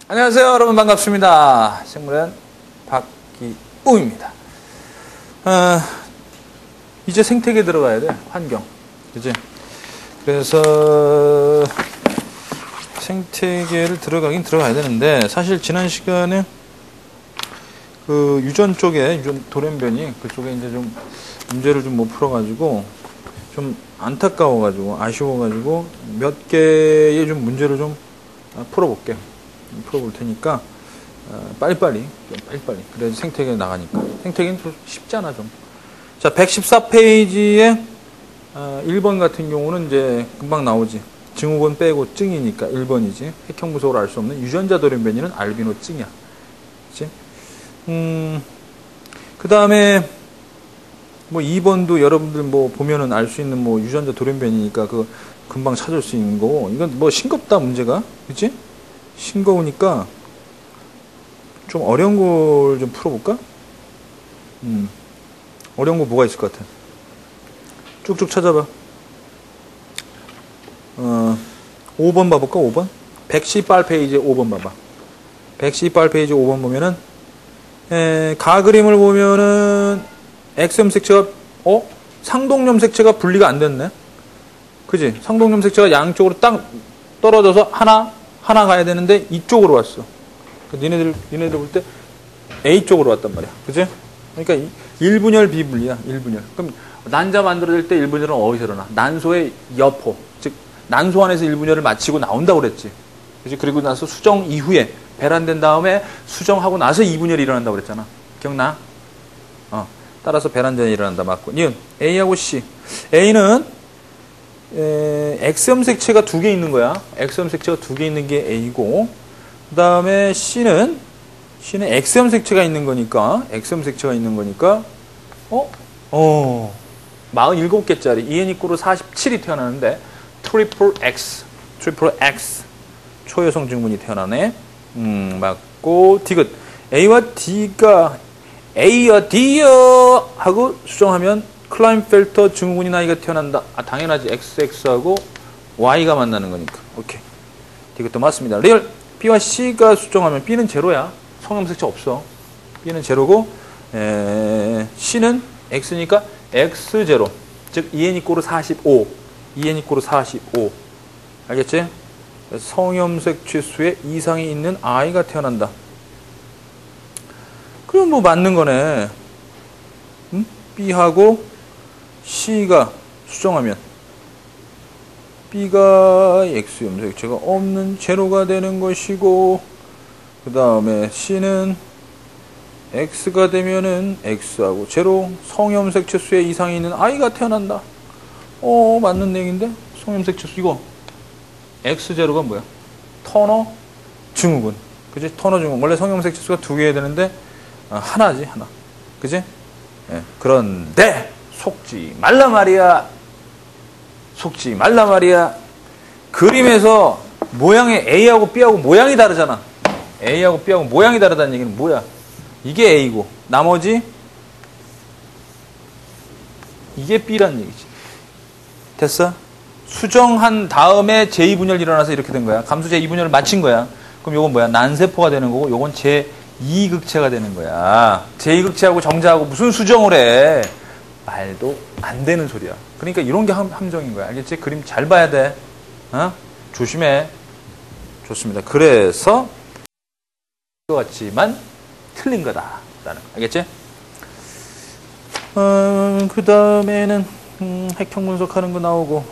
안녕하세요, 여러분. 반갑습니다. 생물엔 박기웅입니다. 이제 생태계 들어가야 돼. 환경. 그지? 그래서 생태계를 들어가긴 들어가야 되는데, 사실 지난 시간에 그 유전 쪽에, 유전 돌연변이 그쪽에 이제 좀 문제를 좀 못 풀어가지고 좀 안타까워가지고 아쉬워가지고 몇 개의 좀 문제를 좀 풀어볼게요. 풀어볼 테니까 빨리빨리 그래야지 생태계 나가니까. 생태계는 좀 쉽잖아 좀. 자, 114페이지에 1번 같은 경우는 이제 금방 나오지. 증후군 빼고 증이니까 1번이지. 핵형무소를 알 수 없는 유전자 돌연변이는 알비노 증이야. 그치? 그 다음에 뭐 2번도 여러분들 뭐 보면은 알 수 있는 뭐 유전자 돌연변이니까 그 금방 찾을 수 있는 거고. 이건 뭐 싱겁다 문제가. 그치? 싱거우니까 좀 어려운 걸 좀 풀어볼까? 어려운 거 뭐가 있을 것 같아? 쭉쭉 찾아봐. 5번 봐볼까? 5번? 118페이지 5번 봐봐. 118페이지 5번 보면은 가 그림을 보면은 X염색체가 상동염색체가 분리가 안 됐네. 그지? 상동염색체가 양쪽으로 딱 떨어져서 하나 가야 되는데 이쪽으로 왔어. 니네들 볼 때 A 쪽으로 왔단 말이야. 그지? 그러니까 1분열 비분리야. 1분열. 그럼 난자 만들어질 때 1분열은 어디서 일어나? 난소의 여포. 즉 난소 안에서 1분열을 마치고 나온다고 그랬지. 그지? 그리고 나서 수정 이후에 배란된 다음에 수정하고 나서 2분열이 일어난다고 그랬잖아. 기억나? 따라서 배란전이 일어난다. 맞고. 니은 A하고 C. A는 X염색체가 2개 있는 거야. X염색체가 2개 있는 게 A고, 그 다음에 C는 X염색체가 있는 거니까, 47개짜리, EN=47이 태어나는데, 트리플 X, 초여성 증후군이 태어나네. 맞고, 디귿. A와 D가, A여, D여! 하고 수정하면, 클라인펠터 증후군인 아이가 태어난다. 당연하지. XX하고 Y가 만나는 거니까. 오케이. 이것도 맞습니다. 리얼. B와 C가 수정하면 B는 제로야. 성염색체 없어. B는 제로고, C는 X니까 X0. 즉, EN=45. EN=45. 알겠지? 성염색체 수에 이상이 있는 아이가 태어난다. 그럼 뭐 맞는 거네. B하고 C가 수정하면 B가 X염색체가 없는 제로가 되는 것이고, 그 다음에 C는 X가 되면은 X하고 제로, 성염색체 수에 이상이 있는 아이가 태어난다. 맞는 내용인데? 성염색체 수, 이거 X0가 뭐야? 터너 증후군. 그지? 터너 증후군. 원래 성염색체 수가 2개여야 되는데 하나지, 하나. 그지? 예, 그런데 속지 말라 말이야. 그림에서 모양의 A하고 B하고 모양이 다르잖아. A하고 B하고 모양이 다르다는 얘기는 뭐야? 이게 A고 나머지 이게 B라는 얘기지. 됐어? 수정한 다음에 제2분열이 일어나서 이렇게 된 거야. 감수 제2분열을 마친 거야. 그럼 요건 뭐야? 난세포가 되는 거고, 요건 제2극체가 되는 거야. 제2극체하고 정자하고 무슨 수정을 해? 말도 안 되는 소리야. 그러니까 이런 게 함정인 거야. 알겠지? 그림 잘 봐야 돼. 조심해. 좋습니다. 그래서 이거 같지만 틀린 거다. 라는 거. 알겠지? 그 다음에는 핵형 분석하는 거 나오고,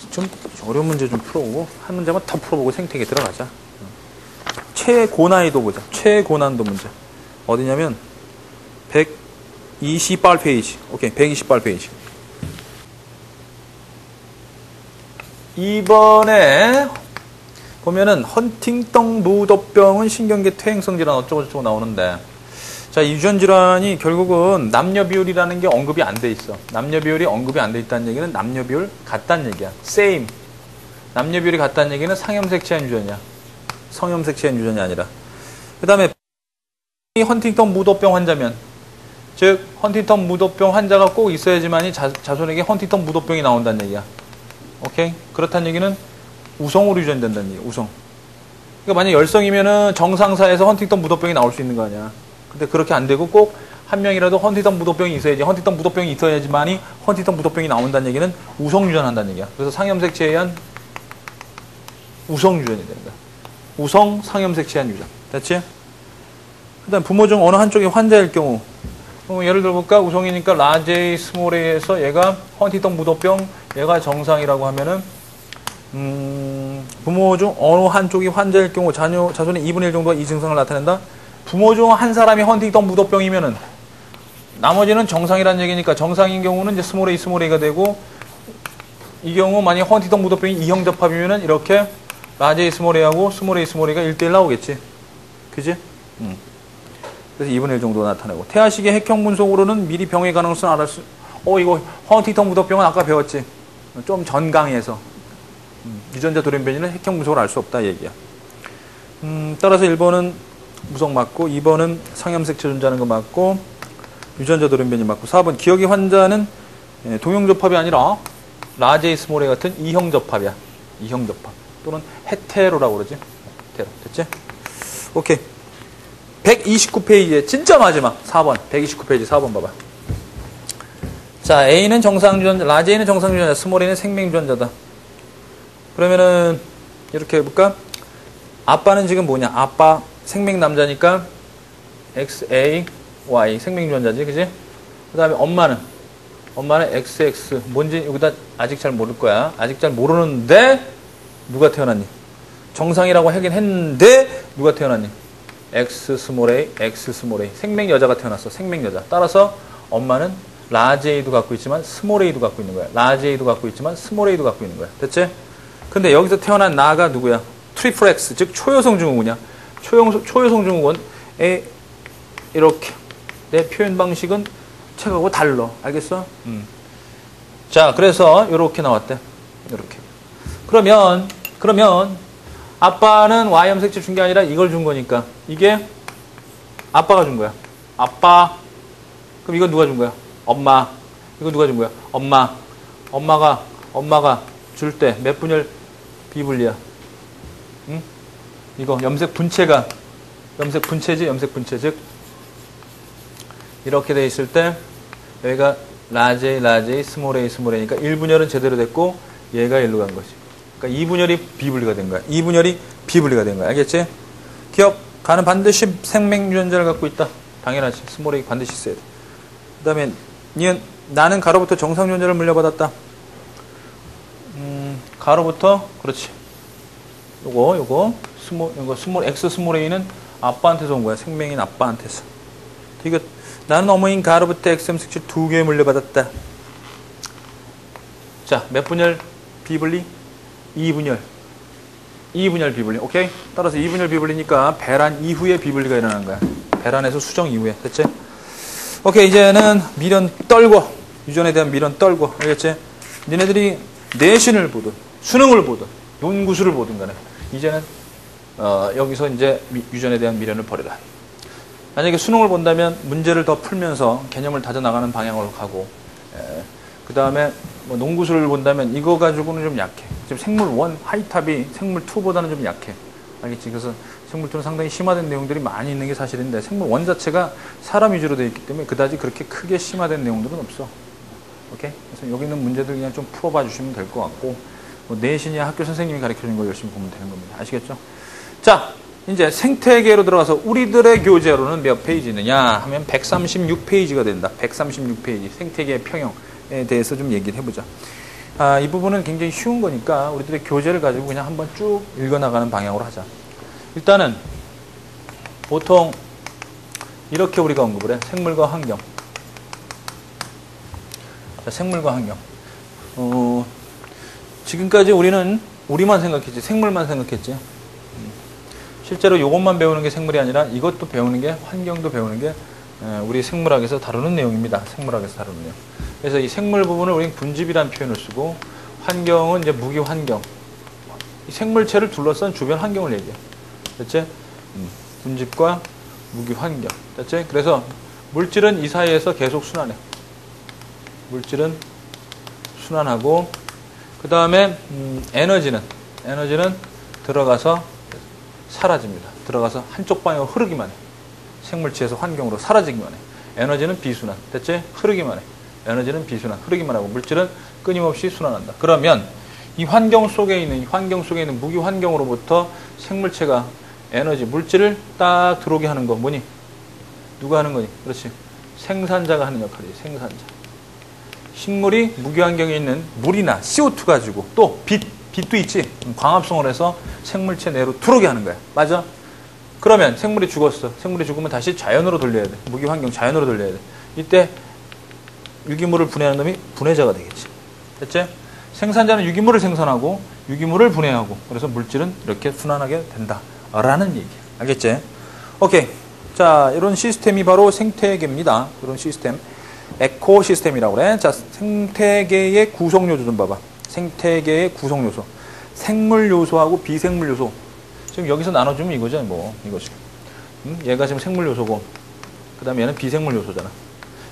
좀 어려운 문제 좀 풀어보고 한 문제만 더 풀어보고 생태계 들어가자. 최고난이도 보자. 최고난도 문제. 어디냐면 128페이지. 오케이. 128페이지. 이번에 보면은 헌팅턴 무도병은 신경계 퇴행성 질환 어쩌고저쩌고 나오는데, 자, 이 유전 질환이 결국은 남녀 비율이라는 게 언급이 안 돼 있어. 남녀 비율이 언급이 안 돼 있다는 얘기는 남녀 비율 같다는 얘기야. same. 남녀 비율이 같다는 얘기는 상염색체한 유전이야. 성염색체한 유전이 아니라. 그 다음에 헌팅턴 무도병 환자면, 즉 헌팅턴 무도병 환자가 꼭 있어야지만이 자손에게 헌팅턴 무도병이 나온다는 얘기야. 오케이? 그렇다는 얘기는 우성으로 유전된다는 얘기야. 우성. 그러니까 만약 열성이면은 정상사에서 헌팅턴 무도병이 나올 수 있는 거 아니야. 근데 그렇게 안 되고 꼭 한 명이라도 헌팅턴 무도병이 있어야지. 헌팅턴 무도병이 있어야지만이 헌팅턴 무도병이 나온다는 얘기는 우성 유전한다는 얘기야. 그래서 상염색체에 의한 우성 유전이 되는 거야. 우성 상염색체에 의한 유전. 됐지? 그다음 부모 중 어느 한쪽이 환자일 경우 예를 들어볼까? 우성이니까 라제이 스몰에서 얘가 헌팅턴 무도병 얘가 정상이라고 하면은 부모 중 어느 한쪽이 환자일 경우 자손의 2분의 1 정도가 이 증상을 나타낸다. 부모 중 한 사람이 헌팅턴 무도병이면은 나머지는 정상이라는 얘기니까 정상인 경우는 이제 스몰 A가 되고 이 경우 만약 헌팅턴 무도병이 이형접합이면은 이렇게 라제이 스몰 A하고 스몰 A가 1대1 나오겠지. 그지? 그래서 2분의 1 정도 나타내고 태아식의 핵형 분석으로는 미리 병의 가능성을 알을 수 이거 헌팅턴 무도병은 아까 배웠지. 좀 전강해서 유전자 돌연변이는 핵형 분석을 알 수 없다 얘기야. 따라서 1번은 무성 맞고 2번은 상염색체 존재하는 거 맞고 유전자 돌연변이 맞고 4번 기억의 환자는 동형접합이 아니라 라제이 스몰 A 같은 이형접합이야. 이형접합 또는 헤테로라고 그러지. 헤테로. 됐지? 오케이. 129페이지에 진짜 마지막 4번 129페이지 4번 봐봐. 자, A는 정상유전자, 라제이는 정상유전자, 스몰 A는 생명유전자다. 그러면은 이렇게 해볼까? 아빠는 지금 뭐냐? 아빠 생명남자니까 XA, Y 생명유전자지, 그지? 그 다음에 엄마는 XX 뭔지 여기다 아직 잘 모를 거야. 아직 잘 모르는데 누가 태어났니? 정상이라고 하긴 했는데 누가 태어났니? X 스몰 A 생명여자가 태어났어. 생명여자. 따라서 엄마는 라지 A도 갖고 있지만 스몰 A도 갖고 있는 거야. 라지 A도 갖고 있지만 스몰 A도 갖고 있는 거야. 됐지? 근데 여기서 태어난 나가 누구야? 트리플 X, 즉 초여성 증후군이야. 초여성 증후군 이렇게 내 표현 방식은 책하고 달라. 알겠어? 자, 그래서 이렇게 나왔대. 이렇게. 그러면 아빠는 Y염색체 준 게 아니라 이걸 준 거니까 이게 아빠가 준 거야. 아빠. 그럼 이건 누가 준 거야? 엄마. 이거 누가 준 거야? 엄마. 엄마가 줄 때 몇 분열 비분리야? 응? 이거 염색 분체지. 염색 분체. 즉 이렇게 돼 있을 때 여기가 라제이 스몰 A니까 1분열은 제대로 됐고 얘가 1로 간 거지. 그러니까 2분열이 비분리가 된 거야. 2분열이 비분리가 된 거야. 알겠지? 기억. 가는 반드시 생명유전자를 갖고 있다. 당연하지. 스몰 A 반드시 있어야 돼. 그 다음에 니은 나는 가로부터 정상유전자를 물려받았다. 가로부터 그렇지. 요거 스몰 X 스몰 A는 아빠한테서 온 거야. 생명인 아빠한테서. 이거 나는 어머니인 가로부터 XM색체 2개 물려받았다. 자, 몇 분열 비분리? 2분열 비분리. 오케이? 따라서 2분열 비분리니까 배란 이후에 비분리가 일어나는 거야. 배란에서 수정 이후에. 됐지? 오케이, 이제는 미련 떨고 유전에 대한 미련 떨고. 알겠지? 니네들이 내신을 보든 수능을 보든 논구수를 보든 간에 이제는 여기서 이제 유전에 대한 미련을 버리라. 만약에 수능을 본다면 문제를 더 풀면서 개념을 다져나가는 방향으로 가고, 그 다음에 뭐 농구수를 본다면 이거 가지고는 좀 약해. 지금 생물 1 하이탑이 생물 2보다는 좀 약해. 알겠지? 그래서 생물 2는 상당히 심화된 내용들이 많이 있는 게 사실인데 생물 1 자체가 사람 위주로 되어 있기 때문에 그다지 그렇게 크게 심화된 내용들은 없어. 오케이? 그래서 여기 있는 문제들 그냥 좀 풀어봐 주시면 될 것 같고, 뭐 내신이야 학교 선생님이 가르쳐주는 거 열심히 보면 되는 겁니다. 아시겠죠? 자, 이제 생태계로 들어가서 우리들의 교재로는 몇 페이지 있느냐 하면 136페이지가 된다. 136페이지. 생태계의 평형에 대해서 좀 얘기를 해보자. 이 부분은 굉장히 쉬운 거니까 우리들의 교재를 가지고 그냥 한번 쭉 읽어나가는 방향으로 하자. 일단은 보통 이렇게 우리가 언급을 해. 생물과 환경. 자, 생물과 환경. 지금까지 우리만 생각했지. 생물만 생각했지. 실제로 이것만 배우는 게 생물이 아니라 이것도 배우는 게 환경도 배우는 게 우리 생물학에서 다루는 내용입니다. 생물학에서 다루는 내용. 그래서 이 생물 부분을 우리는 분집이라는 표현을 쓰고 환경은 이제 무기 환경. 이 생물체를 둘러싼 주변 환경을 얘기해. 됐지? 분집과 무기 환경. 됐지? 그래서 물질은 이 사이에서 계속 순환해. 물질은 순환하고 그 다음에 에너지는 에너지는 들어가서 사라집니다. 들어가서 한쪽 방향으로 흐르기만 해. 생물체에서 환경으로 사라지기만 해. 에너지는 비순환. 됐지? 흐르기만 해. 에너지는 비순환. 흐르기만 하고 물질은 끊임없이 순환한다. 그러면 이 환경 속에 있는 무기 환경으로부터 생물체가 에너지, 물질을 딱 들어오게 하는 거 뭐니? 누가 하는 거니? 그렇지. 생산자가 하는 역할이지. 생산자. 식물이 무기 환경에 있는 물이나 CO2 가지고 또 빛도 있지. 광합성을 해서 생물체 내로 들어오게 하는 거야. 맞아? 그러면 생물이 죽었어. 생물이 죽으면 다시 자연으로 돌려야 돼. 무기 환경 자연으로 돌려야 돼. 이때 유기물을 분해하는 놈이 분해자가 되겠지. 됐지? 생산자는 유기물을 생산하고 유기물을 분해하고 그래서 물질은 이렇게 순환하게 된다. 라는 얘기야. 알겠지? 오케이. 자, 이런 시스템이 바로 생태계입니다. 이런 시스템. 에코시스템이라고 그래. 자, 생태계의 구성요소 좀 봐봐. 생태계의 구성요소. 생물요소하고 비생물요소. 지금 여기서 나눠주면 이거죠. 뭐, 이거지. 얘가 지금 생물요소고, 그 다음에 얘는 비생물요소잖아.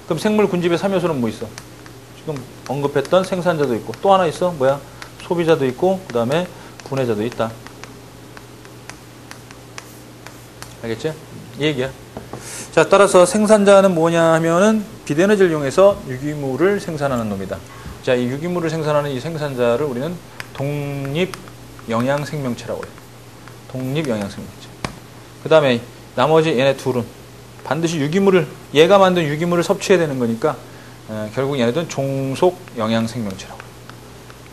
그럼 생물 군집의 3요소는 뭐 있어? 지금 언급했던 생산자도 있고, 또 하나 있어. 뭐야? 소비자도 있고, 그 다음에 분해자도 있다. 알겠지? 이 얘기야. 자, 따라서 생산자는 뭐냐 하면은 빛에너지를 이용해서 유기물을 생산하는 놈이다. 자, 이 유기물을 생산하는 이 생산자를 우리는 독립영양생명체라고 해요. 독립영양생명체. 그 다음에 나머지 얘네 둘은 반드시 얘가 만든 유기물을 섭취해야 되는 거니까 결국 얘네들은 종속영양생명체라고 해요.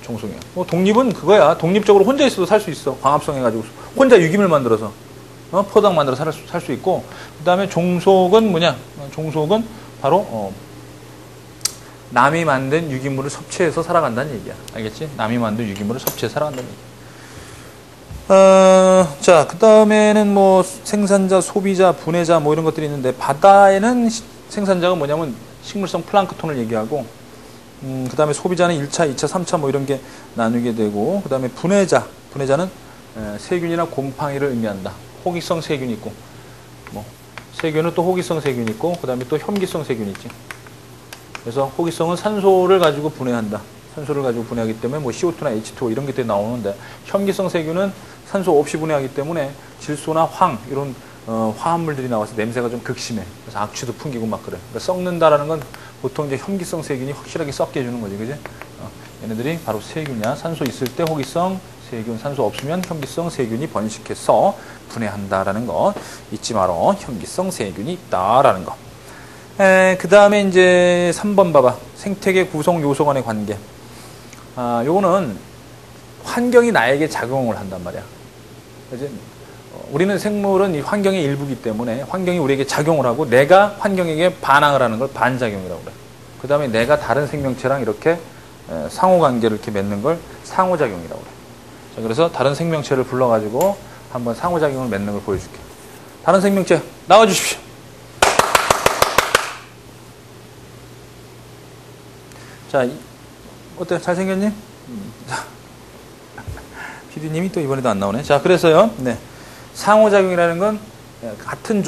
종속영양. 뭐 독립은 그거야. 독립적으로 혼자 있어도 살 수 있어. 광합성 해가지고 혼자 유기물 만들어서 포당 만들어서 살 수 있고, 그 다음에 종속은 뭐냐? 종속은 바로 남이 만든 유기물을 섭취해서 살아간다는 얘기야. 알겠지? 남이 만든 유기물을 섭취해서 살아간다는 얘기야. 자, 그 다음에는 뭐 생산자, 소비자, 분해자 뭐 이런 것들이 있는데, 바다에는 생산자가 뭐냐면 식물성 플랑크톤을 얘기하고, 그 다음에 소비자는 1차, 2차, 3차 뭐 이런 게 나누게 되고, 그 다음에 분해자는 세균이나 곰팡이를 의미한다. 호기성 세균이 있고, 뭐 세균은 또 호기성 세균이 있고, 그 다음에 또 혐기성 세균이 있지. 그래서 호기성은 산소를 가지고 분해한다. 산소를 가지고 분해하기 때문에 뭐 CO2나 H2O 이런 것들이 나오는데, 혐기성 세균은 산소 없이 분해하기 때문에 질소나 황 이런 화합물들이 나와서 냄새가 좀 극심해. 그래서 악취도 풍기고 막 그래. 그러니까 썩는다라는 건 보통 이제 혐기성 세균이 확실하게 썩게 해주는 거지, 그지? 얘네들이 바로 세균이야. 산소 있을 때 호기성 세균, 산소 없으면 혐기성 세균이 번식해서 분해한다라는 거 잊지 말어. 혐기성 세균이 있다라는 거. 그 다음에 이제 3번 봐봐. 생태계 구성 요소 간의 관계. 요거는 환경이 나에게 작용을 한단 말이야. 그치? 우리는 생물은 이 환경의 일부이기 때문에 환경이 우리에게 작용을 하고 내가 환경에게 반항을 하는 걸 반작용이라고 그래. 그 다음에 내가 다른 생명체랑 이렇게 상호관계를 이렇게 맺는 걸 상호작용이라고 그래. 자, 그래서 다른 생명체를 불러가지고 한번 상호작용을 맺는 걸 보여줄게. 다른 생명체 나와주십시오. 자, 어때? 잘생겼니? PD님이 또 이번에도 안 나오네. 자, 그래서요. 네. 상호작용이라는 건 같은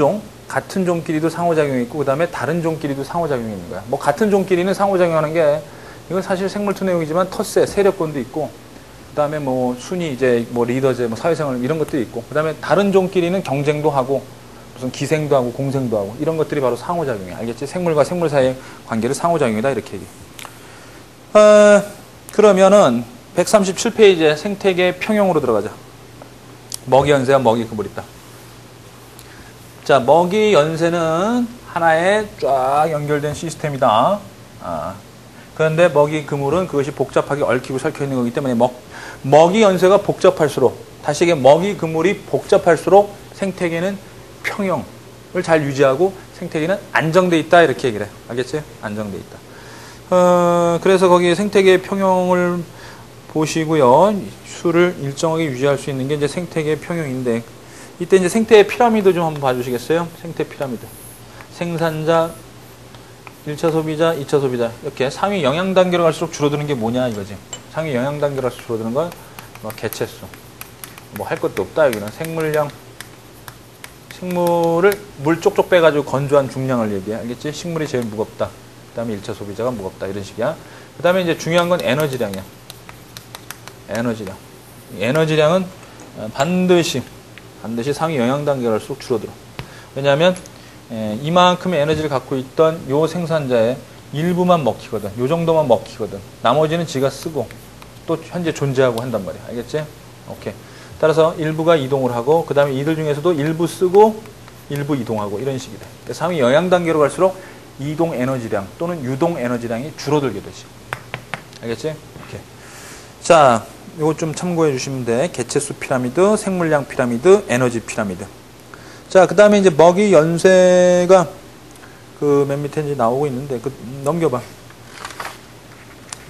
종끼리도 상호작용이 있고, 그 다음에 다른 종끼리도 상호작용이 있는 거야. 뭐 같은 종끼리는 상호작용하는 게, 이건 사실 생물투 내용이지만 텃세, 세력권도 있고, 그 다음에 뭐 순위, 이제 뭐 리더제, 뭐 사회생활 이런 것들이 있고, 그 다음에 다른 종끼리는 경쟁도 하고, 무슨 기생도 하고, 공생도 하고, 이런 것들이 바로 상호작용이야. 알겠지? 생물과 생물 사이의 관계를 상호작용이다. 이렇게 얘기해. 그러면은 137페이지에 생태계 평형으로 들어가자. 먹이 연세와 먹이 그물 있다. 자, 먹이 연세는 하나의 쫙 연결된 시스템이다. 그런데 먹이 그물은 그것이 복잡하게 얽히고 설켜 있는 거기 때문에 먹이 연세가 복잡할수록, 다시 얘기해, 먹이 그물이 복잡할수록 생태계는 평형을 잘 유지하고 생태계는 안정돼 있다. 이렇게 얘기를 해. 알겠지? 안정돼 있다. 그래서 거기에 생태계 평형을 보시고요. 수를 일정하게 유지할 수 있는 게 이제 생태계 평형인데, 이때 이제 생태 피라미드 좀 한번 봐주시겠어요? 생태 피라미드. 생산자, 1차 소비자, 2차 소비자. 이렇게 상위 영양 단계로 갈수록 줄어드는 게 뭐냐 이거지. 상위 영양 단계로 갈수록 줄어드는 건 뭐 개체수. 뭐 할 것도 없다. 여기는 생물량. 식물을 물 쪽쪽 빼가지고 건조한 중량을 얘기해. 알겠지? 식물이 제일 무겁다. 그 다음에 1차 소비자가 무겁다. 이런 식이야. 그 다음에 이제 중요한 건 에너지량이야. 에너지량. 에너지량은 반드시 상위 영향 단계가 쑥 줄어들어. 왜냐하면 이만큼의 에너지를 갖고 있던 요 생산자의 일부만 먹히거든. 요 정도만 먹히거든. 나머지는 지가 쓰고 또 현재 존재하고 한단 말이야. 알겠지? 오케이. 따라서 일부가 이동을 하고 그 다음에 이들 중에서도 일부 쓰고 일부 이동하고 이런 식이 돼. 상위 영향 단계로 갈수록 이동 에너지량 또는 유동 에너지량이 줄어들게 되지. 알겠지? 오케이. 자, 요거 좀 참고해 주시면 돼. 개체수 피라미드, 생물량 피라미드, 에너지 피라미드. 자, 그 다음에 이제 먹이 연쇄가 그 맨 밑에 이제 나오고 있는데, 넘겨봐.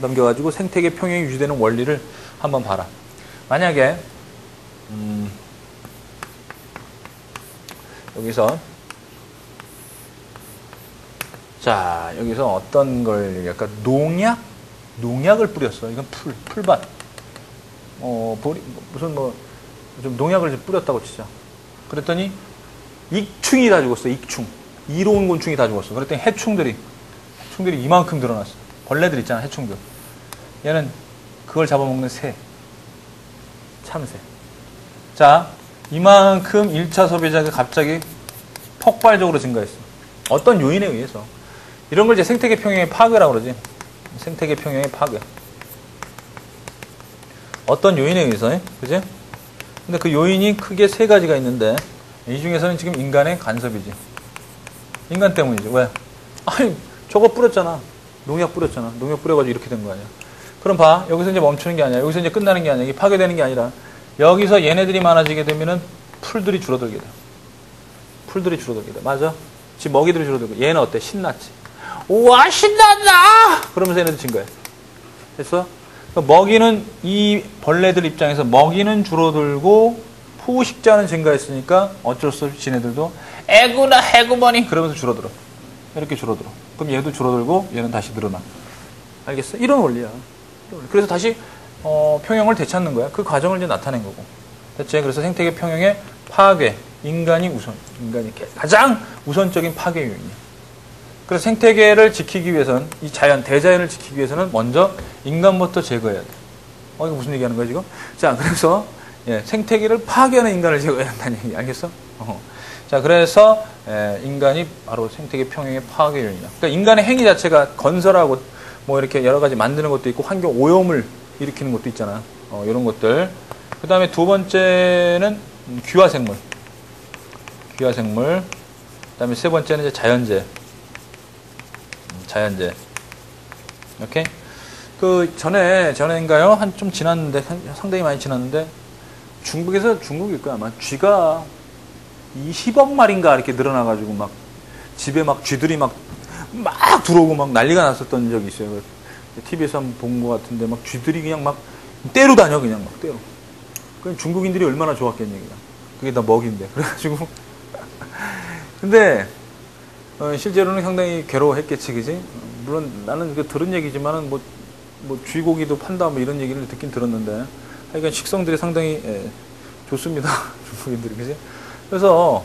넘겨가지고 생태계 평형이 유지되는 원리를 한번 봐라. 만약에, 여기서, 자, 여기서 어떤 걸, 약간 농약을 뿌렸어. 이건 풀밭. 좀 농약을 좀 뿌렸다고 치자. 그랬더니, 익충이 다 죽었어, 익충. 이로운 곤충이 다 죽었어. 그랬더니 해충들이 이만큼 늘어났어. 벌레들 있잖아, 해충들. 얘는 그걸 잡아먹는 새. 참새. 자, 이만큼 1차 소비자가 갑자기 폭발적으로 증가했어. 어떤 요인에 의해서. 이런 걸 이제 생태계 평형의 파괴라고 그러지. 생태계 평형의 파괴. 어떤 요인에 의해서, 그지? 근데 그 요인이 크게 세 가지가 있는데, 이 중에서는 지금 인간의 간섭이지. 인간 때문이지. 왜? 아니, 저거 뿌렸잖아. 농약 뿌렸잖아. 농약 뿌려가지고 이렇게 된 거 아니야. 그럼 봐. 여기서 이제 멈추는 게 아니야. 여기서 이제 끝나는 게 아니야. 이게 파괴되는 게 아니라, 여기서 얘네들이 많아지게 되면은 풀들이 줄어들게 돼. 풀들이 줄어들게 돼. 맞아? 지금 먹이들이 줄어들고. 얘는 어때? 신났지. 우와, 신난다! 그러면서 얘네들 진 거야. 됐어? 먹이는, 이 벌레들 입장에서 먹이는 줄어들고, 포식자는 증가했으니까 어쩔 수 없이 지네들도 애구나 해구머니 그러면서 줄어들어. 이렇게 줄어들어. 그럼 얘도 줄어들고 얘는 다시 늘어나. 알겠어? 이런 원리야. 그래서 다시 평형을 되찾는 거야. 그 과정을 이제 나타낸 거고. 됐지? 그래서 생태계 평형의 파괴. 인간이 가장 우선적인 파괴 요인이야. 그래서 생태계를 지키기 위해서는 이 대자연을 지키기 위해서는 먼저 인간부터 제거해야 돼. 이거 무슨 얘기하는 거야 지금? 자, 그래서 생태계를 파괴하는 인간을 제거해야 한다는 얘기, 알겠어? 자, 그래서 인간이 바로 생태계 평형의 파괴 요인이다. 그러니까 인간의 행위 자체가 건설하고 뭐 이렇게 여러 가지 만드는 것도 있고 환경 오염을 일으키는 것도 있잖아. 이런 것들. 그 다음에 두 번째는 귀화생물. 귀화생물. 그 다음에 세 번째는 이제 자연재해. 오케이? 그 전에인가요? 한 좀 지났는데, 상당히 많이 지났는데, 중국일 거야, 아마. 쥐가 20억 마리인가 이렇게 늘어나가지고 막, 집에 막 쥐들이 막 들어오고 막 난리가 났었던 적이 있어요. TV에서 한번 본 것 같은데, 막 쥐들이 그냥 막 떼로 다녀, 그냥 막 떼로. 그럼 중국인들이 얼마나 좋았겠냐, 그냥. 그게 다 먹인데. 그래가지고. 근데, 실제로는 상당히 괴로워했겠지, 그지? 물론 나는 그 들은 얘기지만은 뭐 쥐고기도 판다 뭐 이런 얘기를 듣긴 들었는데 하여간 식성들이 상당히 좋습니다. 중국인들이, 그지? 그래서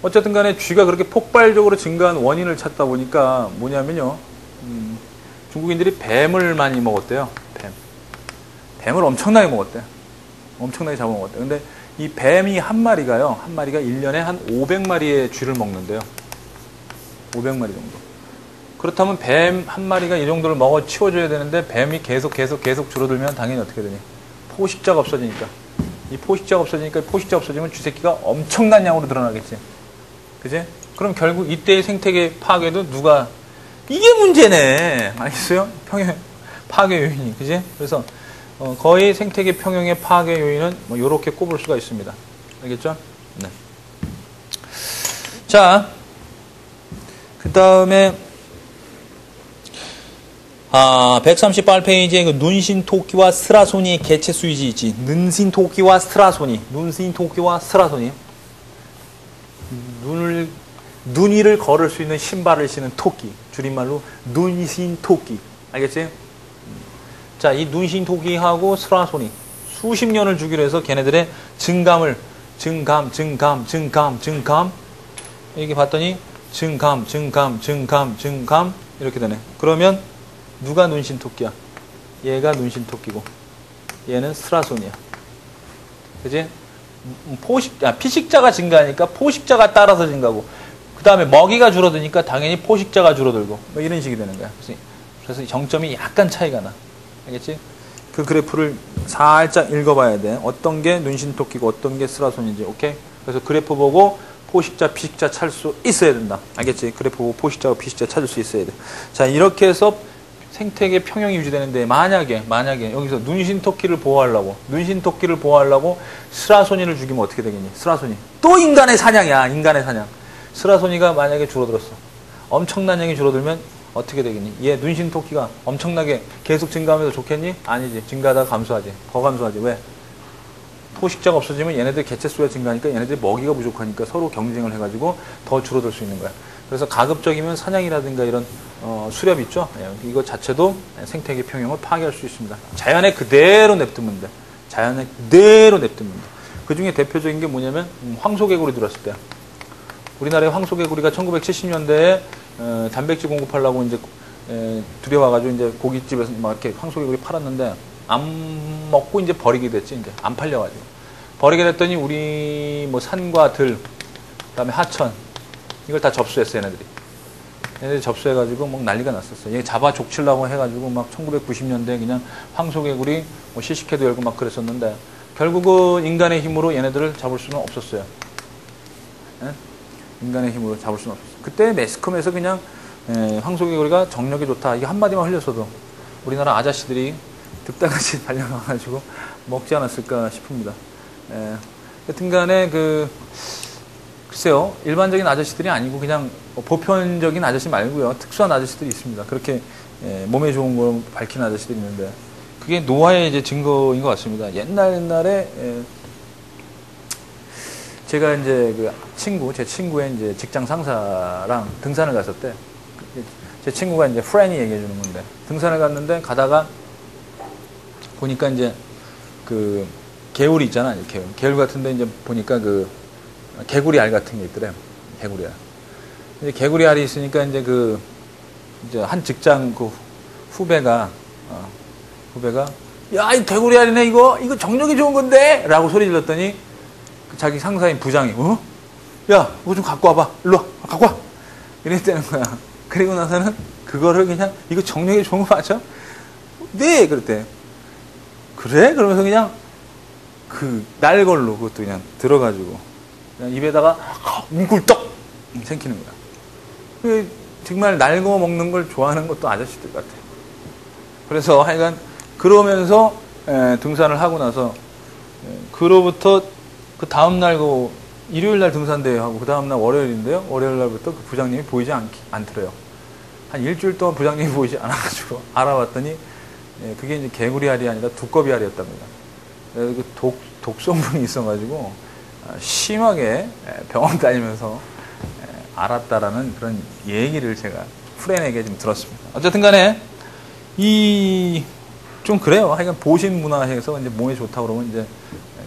어쨌든 간에 쥐가 그렇게 폭발적으로 증가한 원인을 찾다 보니까 뭐냐면요. 중국인들이 뱀을 많이 먹었대요. 뱀을 엄청나게 먹었대. 엄청나게 잡아먹었대. 근데 이 뱀이 한 마리가 1년에 한 500마리의 쥐를 먹는데요. 500마리 정도. 그렇다면 뱀 한 마리가 이 정도를 먹어 치워줘야 되는데 뱀이 계속 줄어들면 당연히 어떻게 되니? 포식자가 없어지니까. 이 포식자가 없어지면 쥐새끼가 엄청난 양으로 늘어나겠지. 그지? 그럼 결국 이때의 생태계 파괴도 이게 문제네. 알겠어요? 파괴 요인이. 그지? 그래서 거의 생태계 평형의 파괴 요인은 뭐 요렇게 꼽을 수가 있습니다. 알겠죠? 네. 자, 그 다음에 138페이지에 그 눈신토끼와 스라소니의 개체 수위지 있지. 눈신토끼와 스라소니. 눈 위를 걸을 수 있는 신발을 신은 토끼. 줄임말로 눈신토끼. 알겠지? 자, 이 눈신토끼하고 스라소니. 수십 년을 주기로 해서 걔네들의 증감. 이렇게 봤더니 증감. 이렇게 되네. 그러면 누가 눈신토끼야? 얘가 눈신토끼고 얘는 스라손이야. 그지? 피식자가 증가하니까 포식자가 따라서 증가하고, 그 다음에 먹이가 줄어드니까 당연히 포식자가 줄어들고, 뭐 이런 식이 되는 거야. 그래서 정점이 약간 차이가 나. 알겠지? 그 그래프를 살짝 읽어봐야 돼. 어떤 게 눈신토끼고 어떤 게 스라손인지. 오케이? 그래서 그래프 보고 포식자, 피식자 찾을 수 있어야 된다. 알겠지? 그래프 보고 포식자와 피식자 찾을 수 있어야 돼. 자, 이렇게 해서 생태계 평형이 유지되는데, 만약에 여기서 눈신토끼를 보호하려고 스라소니를 죽이면 어떻게 되겠니? 스라소니. 또 인간의 사냥이야. 인간의 사냥. 스라소니가 만약에 줄어들었어. 엄청난 양이 줄어들면 어떻게 되겠니? 얘 눈신토끼가 엄청나게 계속 증가하면서 좋겠니? 아니지. 증가하다가 감소하지. 더 감소하지. 왜? 포식자가 없어지면 얘네들 개체수가 증가하니까 얘네들이 먹이가 부족하니까 서로 경쟁을 해가지고 더 줄어들 수 있는 거야. 그래서 가급적이면 사냥이라든가 이런 수렵 있죠? 이거 자체도 생태계 평형을 파괴할 수 있습니다. 자연에 그대로 냅두면 돼. 자연에 그대로 냅두면 돼. 그 중에 대표적인 게 뭐냐면 황소개구리 들어왔을 때. 우리나라의 황소개구리가 1970년대에 단백질 공급하려고 이제 들여와가지고 이제 고깃집에서 막 이렇게 황소개구리 팔았는데 안 먹고 이제 버리게 됐지. 이제 안 팔려가지고 버리게 됐더니 우리 뭐 산과 들, 그다음에 하천 이걸 다 접수했어. 얘네들이 접수해가지고 막 난리가 났었어. 얘 잡아 족치려고 해가지고 막 1990년대에 그냥 황소개구리 뭐 시식회도 열고 막 그랬었는데 결국은 인간의 힘으로 얘네들을 잡을 수는 없었어요. 예? 인간의 힘으로 잡을 수는 없었어요. 그때 매스컴에서 그냥 황소개구리가 정력이 좋다 이게 한마디만 흘렸어도 우리나라 아저씨들이 득달같이 달려가가지고 먹지 않았을까 싶습니다. 여튼간에 글쎄요, 일반적인 아저씨들이 아니고 그냥 보편적인 아저씨 말고요, 특수한 아저씨들이 있습니다. 그렇게 몸에 좋은 걸 밝히는 아저씨들이 있는데 그게 노화의 이제 증거인 것 같습니다. 옛날에 제가 이제 제 친구의 이제 직장 상사랑 등산을 갔을 때 제 친구가 이제 프렌이 얘기해 주는 건데 등산을 갔는데 가다가 보니까 이제 개울이 있잖아. 개울 같은데 이제 보니까 개구리 알 같은 게 있더래요. 개구리 알. 이제 개구리 알이 있으니까 이제 이제 한 직장 후배가 야, 이 개구리 알이네 이거 정력이 좋은 건데 라고 소리 질렀더니 자기 상사인 부장이 야, 이거 좀 갖고 와봐. 일로 와. 갖고 와. 이랬다는 거야. 그리고 나서는 그거를 그냥 이거 정력이 좋은 거 맞아? 네, 그랬대. 그래? 그러면서 그냥 날걸로 그것도 그냥 들어가지고 그냥 입에다가 뭉굴떡 생기는 거야. 정말 날거 먹는 걸 좋아하는 것도 아저씨들 같아. 그래서 하여간 그러면서 등산을 하고 나서 그로부터 그 다음날 일요일날 등산대회 하고 그 다음날 월요일인데요. 월요일날부터 그 부장님이 보이지 않더래요. 한 일주일 동안 부장님이 보이지 않아가지고 알아봤더니 그게 이제 개구리 알이 아니라 두꺼비 알이었답니다. 그 독성분이 있어가지고 심하게 병원 다니면서 알았다라는 그런 얘기를 제가 프렌에게 좀 들었습니다. 어쨌든 간에 좀 그래요. 하여간 보신 문화에서 이제 몸에 좋다고 그러면 이제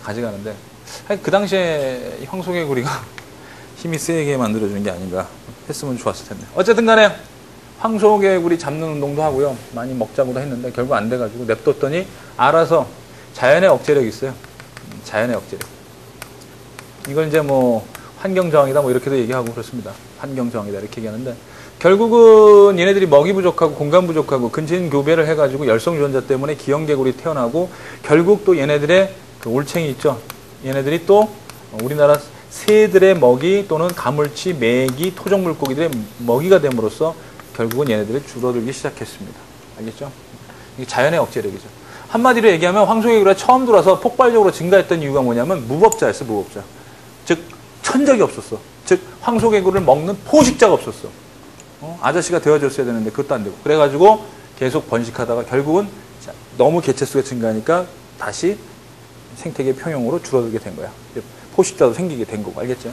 가져가는데 그 당시에 황소개구리가 힘이 세게 만들어주는 게 아닌가 했으면 좋았을 텐데. 어쨌든 간에 황소개구리 잡는 운동도 하고요. 많이 먹자고도 했는데 결국 안 돼가지고 냅뒀더니 알아서 자연의 억제력이 있어요. 자연의 억제력. 이걸 이제 뭐 환경저항이다 뭐 이렇게도 얘기하고 그렇습니다. 환경저항이다 이렇게 얘기하는데 결국은 얘네들이 먹이 부족하고 공간 부족하고 근친교배를 해가지고 열성유전자 때문에 기형개구리 태어나고 결국 또 얘네들의 올챙이 있죠. 얘네들이 또 우리나라 새들의 먹이 또는 가물치, 메기, 토종물고기들의 먹이가 됨으로써 결국은 얘네들이 줄어들기 시작했습니다. 알겠죠? 이게 자연의 억제력이죠. 한마디로 얘기하면 황소개구리가 처음 들어와서 폭발적으로 증가했던 이유가 뭐냐면 무법자였어. 무법자. 즉 천적이 없었어. 즉 황소개구리를 먹는 포식자가 없었어. 아저씨가 되어줬어야 되는데 그것도 안 되고 그래가지고 계속 번식하다가 결국은 너무 개체수가 증가하니까 다시 생태계 평형으로 줄어들게 된 거야. 포식자도 생기게 된 거고. 알겠죠?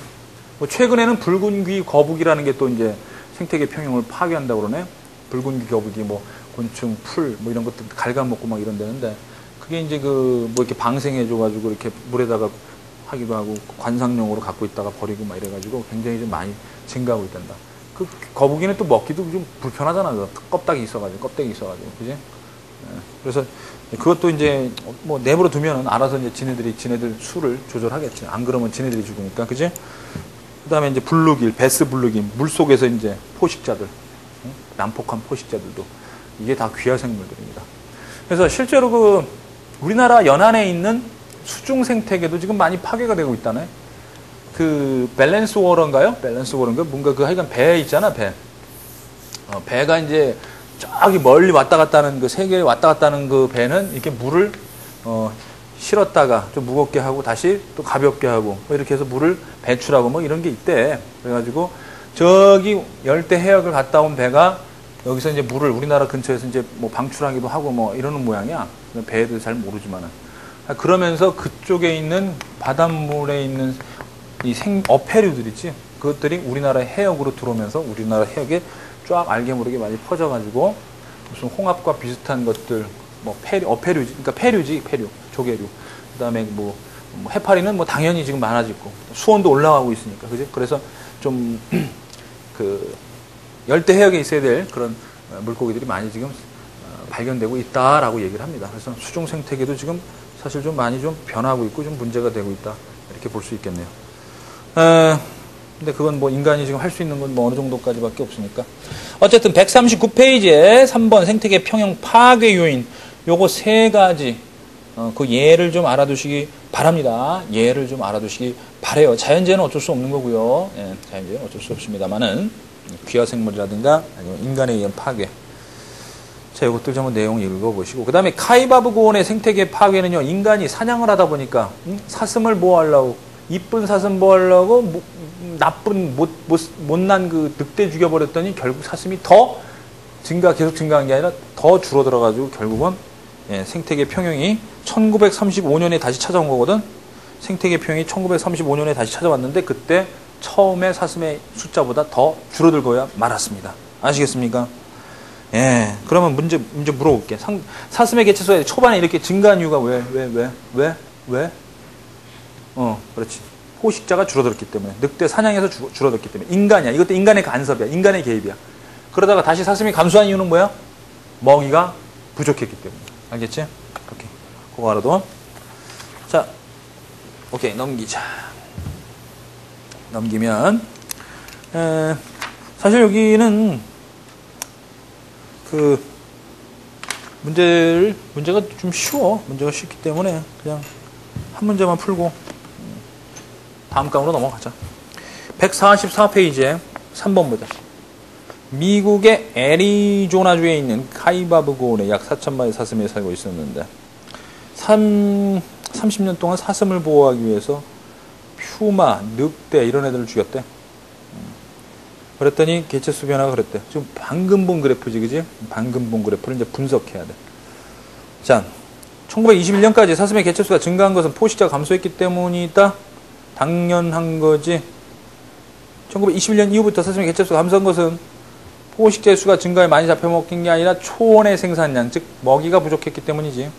뭐 최근에는 붉은 귀 거북이라는 게 또 이제 생태계 평형을 파괴한다고 그러네. 붉은 귀 거북이 뭐 곤충, 풀 뭐 이런 것들 갉아먹고 막 이런 데는데 그게 이제 뭐 이렇게 방생해줘가지고 이렇게 물에다가 하기도 하고 관상용으로 갖고 있다가 버리고 막 이래가지고 굉장히 좀 많이 증가하고 있단다. 그 거북이는 또 먹기도 좀 불편하잖아. 껍데기 있어가지고, 그지? 그래서 그것도 이제 뭐 내버려 두면은 알아서 이제 지네들 수를 조절하겠지. 안 그러면 지네들이 죽으니까, 그지? 그다음에 이제 블루길, 베스 블루길, 물 속에서 이제 포식자들, 난폭한 포식자들도 이게 다 귀화 생물들입니다. 그래서 실제로 그 우리나라 연안에 있는 수중 생태계도 지금 많이 파괴가 되고 있다네. 그 밸런스 워러인가요? 밸런스 워러인가? 뭔가 그 하여간 배 있잖아, 배. 배가 이제 저기 멀리 왔다 갔다 하는 그 세계에 왔다 갔다 하는 그 배는 이렇게 물을 실었다가 좀 무겁게 하고 다시 또 가볍게 하고 뭐 이렇게 해서 물을 배출하고 뭐 이런 게 있대. 그래가지고 저기 열대 해역을 갔다 온 배가 여기서 이제 물을 우리나라 근처에서 이제 뭐 방출하기도 하고 뭐 이러는 모양이야. 배에 대해서 잘 모르지만은. 그러면서 그쪽에 있는 바닷물에 있는 이 어패류들 있지. 그것들이 우리나라 해역으로 들어오면서 우리나라 해역에 쫙 알게 모르게 많이 퍼져가지고 무슨 홍합과 비슷한 것들, 뭐 어패류지, 그러니까 폐류, 조개류. 그다음에 뭐 해파리는 뭐 당연히 지금 많아지고 수온도 올라가고 있으니까, 그지? 그래서 좀 그 열대 해역에 있어야 될 그런 물고기들이 많이 지금 발견되고 있다라고 얘기를 합니다. 그래서 수중 생태계도 지금 사실 좀 많이 좀 변하고 있고 좀 문제가 되고 있다 이렇게 볼 수 있겠네요. 근데 그건 뭐 인간이 지금 할 수 있는 건 뭐 어느 정도까지밖에 없으니까. 어쨌든 139페이지에 3번 생태계 평형 파괴 요인 요거 세 가지 그 예를 좀 알아두시기 바랍니다. 예를 좀 알아두시기 바래요. 자연재해는 어쩔 수 없는 거고요. 예, 자연재해는 어쩔 수 없습니다만은 귀화 생물이라든가 아니면 인간에 의한 파괴. 자, 이것들 좀 내용 읽어보시고. 그 다음에 카이바브 고원의 생태계 파괴는요, 인간이 사냥을 하다 보니까, 사슴을 뭐 하려고, 이쁜 사슴 뭐 하려고, 나쁜, 못난 그 늑대 죽여버렸더니 결국 사슴이 더 계속 증가한 게 아니라 더 줄어들어가지고 결국은 예, 생태계 평형이 1935년에 다시 찾아온 거거든. 생태계 평형이 1935년에 다시 찾아왔는데 그때 처음에 사슴의 숫자보다 더 줄어들고야 말았습니다. 아시겠습니까? 예, 그러면 문제 물어볼게. 사슴의 개체수가 초반에 이렇게 증가한 이유가 왜? 그렇지. 포식자가 줄어들었기 때문에. 늑대 사냥에서 줄어들었기 때문에. 인간이야. 이것도 인간의 간섭이야. 인간의 개입이야. 그러다가 다시 사슴이 감소한 이유는 뭐야? 먹이가 부족했기 때문에. 알겠지? 오케이. 그거 알아도. 자, 오케이. 넘기자. 넘기면, 사실 여기는 문제가 좀 쉬워. 문제가 쉽기 때문에 그냥 한 문제만 풀고 다음 강으로 넘어가자. 144페이지에 3번 보자. 미국의 애리조나주에 있는 카이바브 고원에 약 4,000마리 사슴이 살고 있었는데 30년 동안 사슴을 보호하기 위해서 퓨마, 늑대 이런 애들을 죽였대. 그랬더니 개체수 변화가 그랬대. 지금 방금 본 그래프지, 그지? 방금 본 그래프를 이제 분석해야 돼. 자, 1921년까지 사슴의 개체수가 증가한 것은 포식자가 감소했기 때문이다. 당연한 거지. 1921년 이후부터 사슴의 개체수가 감소한 것은 포식자 수가 증가에 많이 잡혀먹힌 게 아니라 초원의 생산량, 즉 먹이가 부족했기 때문이지.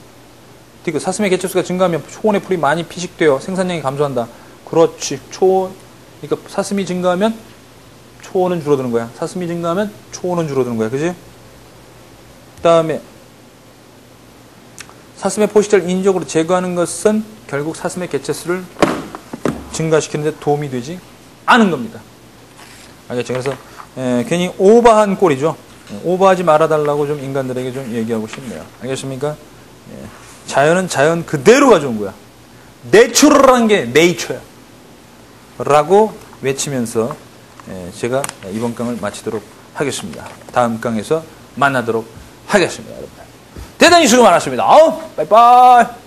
그리고 사슴의 개체수가 증가하면 초원의 풀이 많이 피식되어 생산량이 감소한다. 그렇지. 그러니까 사슴이 증가하면 초원은 줄어드는 거야. 사슴이 증가하면 초원은 줄어드는 거야. 그지? 그 다음에 사슴의 포식자를 인위적으로 제거하는 것은 결국 사슴의 개체수를 증가시키는 데 도움이 되지 않은 겁니다. 알겠죠? 그래서 괜히 오버한 꼴이죠. 오버하지 말아달라고 좀 인간들에게 좀 얘기하고 싶네요. 알겠습니까? 자연은 자연 그대로 가져온 거야. 내추럴한 게 네이처야. 라고 외치면서 제가 이번 강을 마치도록 하겠습니다. 다음 강에서 만나도록 하겠습니다. 여러분. 대단히 수고 많았습니다. 빠이빠이.